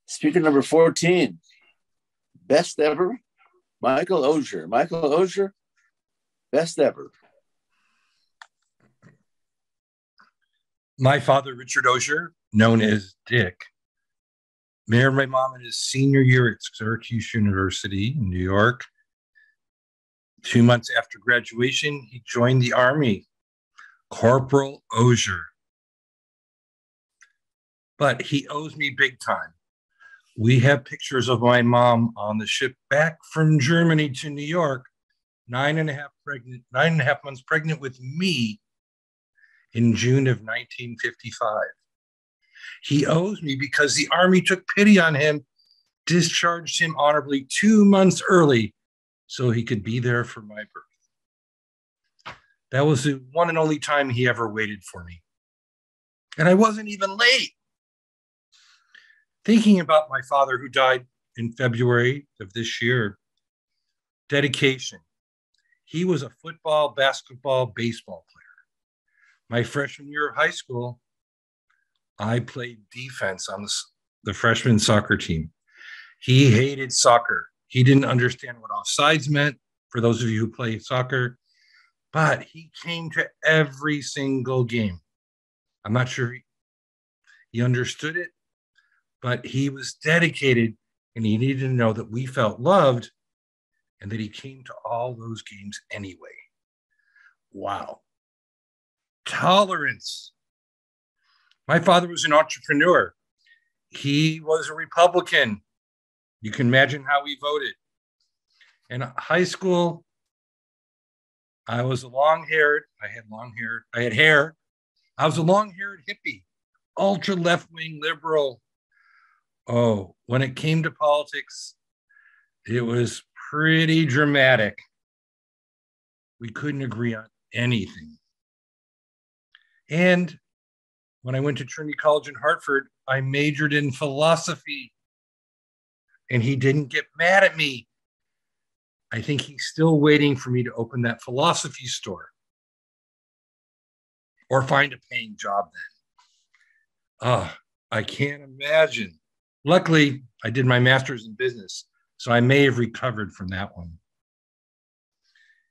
Speaker number 14, best ever, Michael Osur. Michael Osur, best ever. My father, Richard Osur, known as Dick, married my mom in his senior year at Syracuse University in New York. 2 months after graduation, he joined the Army, Corporal Osur. But he owes me big time. We have pictures of my mom on the ship back from Germany to New York, 9.5 months pregnant with me in June of 1955. He owes me because the Army took pity on him, discharged him honorably 2 months early so he could be there for my birth. That was the one and only time he ever waited for me. And I wasn't even late. Thinking about my father who died in February of this year, dedication. He was a football, basketball, baseball player. My freshman year of high school, I played defense on the freshman soccer team. He hated soccer. He didn't understand what offsides meant, for those of you who play soccer, but he came to every single game. I'm not sure he understood it, but he was dedicated, and he needed to know that we felt loved and that he came to all those games anyway. Wow. Tolerance. My father was an entrepreneur. He was a Republican. You can imagine how he voted. In high school, I was a long-haired, I had hair. I was a long-haired hippie, ultra left-wing liberal. Oh, when it came to politics, it was pretty dramatic. We couldn't agree on anything. And when I went to Trinity College in Hartford, I majored in philosophy. And he didn't get mad at me. I think he's still waiting for me to open that philosophy store or find a paying job then. I can't imagine. Luckily, I did my master's in business, so I may have recovered from that one.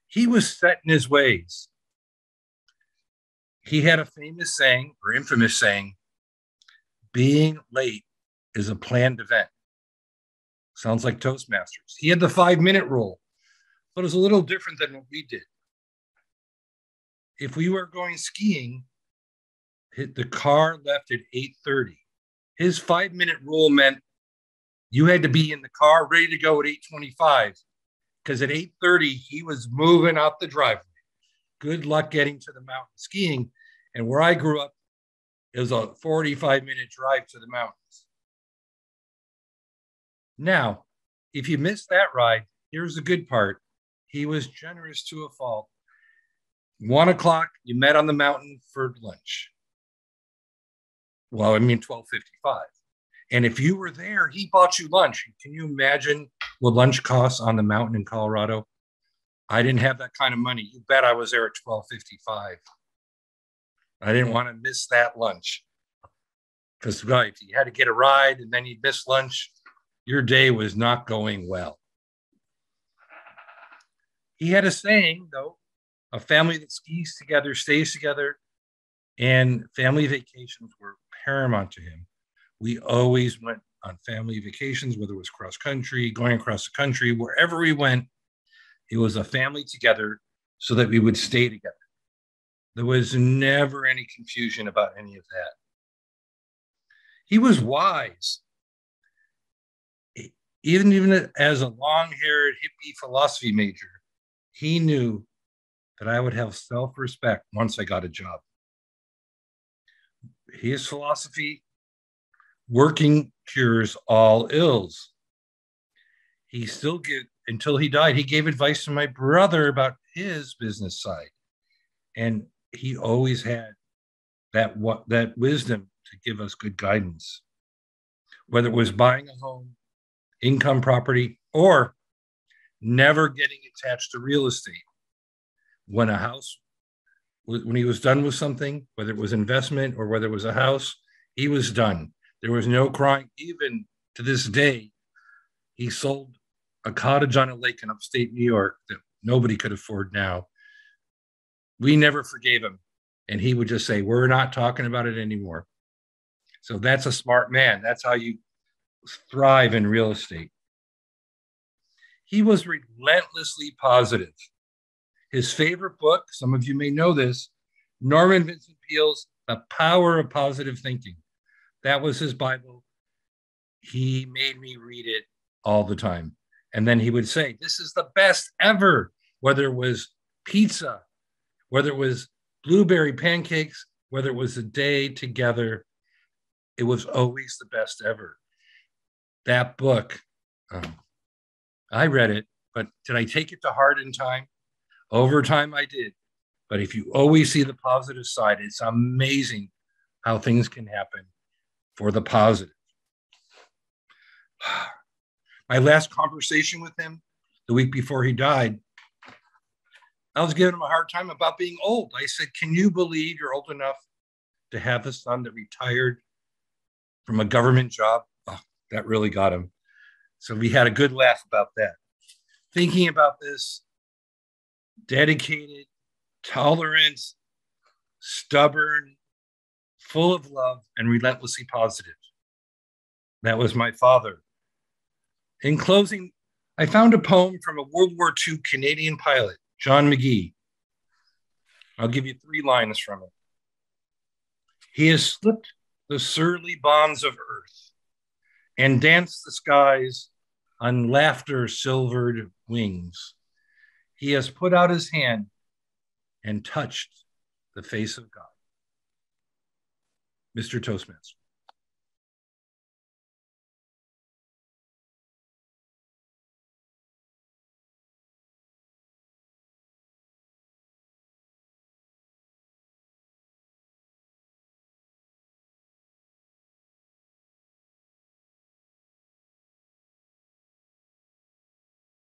He was set in his ways. He had a famous saying, or infamous saying, being late is a planned event. Sounds like Toastmasters. He had the 5-minute rule, but it was a little different than what we did. If we were going skiing, the car left at 8:30. His 5-minute rule meant you had to be in the car ready to go at 8:25, because at 8:30, he was moving out the driveway. Good luck getting to the mountain skiing. And where I grew up, it was a 45-minute drive to the mountains. Now, if you missed that ride, here's the good part. He was generous to a fault. 1 o'clock, you met on the mountain for lunch. Well, I mean, 12:55. And if you were there, he bought you lunch. Can you imagine what lunch costs on the mountain in Colorado? I didn't have that kind of money. You bet I was there at 12:55. I didn't want to miss that lunch. Because if you had to get a ride and then you'd miss lunch, your day was not going well. He had a saying, though, a family that skis together stays together, and family vacations were paramount to him. We always went on family vacations, whether it was cross country, going across the country, wherever we went, it was a family together so that we would stay together. There was never any confusion about any of that. He was wise. Even as a long-haired hippie philosophy major, he knew that I would have self-respect once I got a job. His philosophy, working cures all ills. He still until he died, he gave advice to my brother about his business side. And he always had that wisdom to give us good guidance, whether it was buying a home, income property, or never getting attached to real estate. When he was done with something, whether it was investment or whether it was a house, he was done. There was no crying, even To this day, he sold a cottage on a lake in upstate New York that nobody could afford now. We never forgave him. And he would just say, we're not talking about it anymore. So that's a smart man. That's how you thrive in real estate. He was relentlessly positive. His favorite book, some of you may know this, Norman Vincent Peale's The Power of Positive Thinking. That was his Bible. He made me read it all the time. And then he would say, this is the best ever, whether it was pizza, whether it was blueberry pancakes, whether it was a day together, it was always the best ever. That book, I read it, but did I take it to heart in time? Over time, I did. But if you always see the positive side, it's amazing how things can happen for the positive. My last conversation with him, the week before he died, I was giving him a hard time about being old. I said, can you believe you're old enough to have a son that retired from a government job? Oh, that really got him. So we had a good laugh about that. Thinking about this, dedicated, tolerant, stubborn, full of love, and relentlessly positive. That was my father. In closing, I found a poem from a World War II Canadian pilot, John McGee. I'll give you 3 lines from it. He has slipped the surly bonds of earth and danced the skies on laughter-silvered wings. He has put out his hand and touched the face of God. Mr. Toastmaster.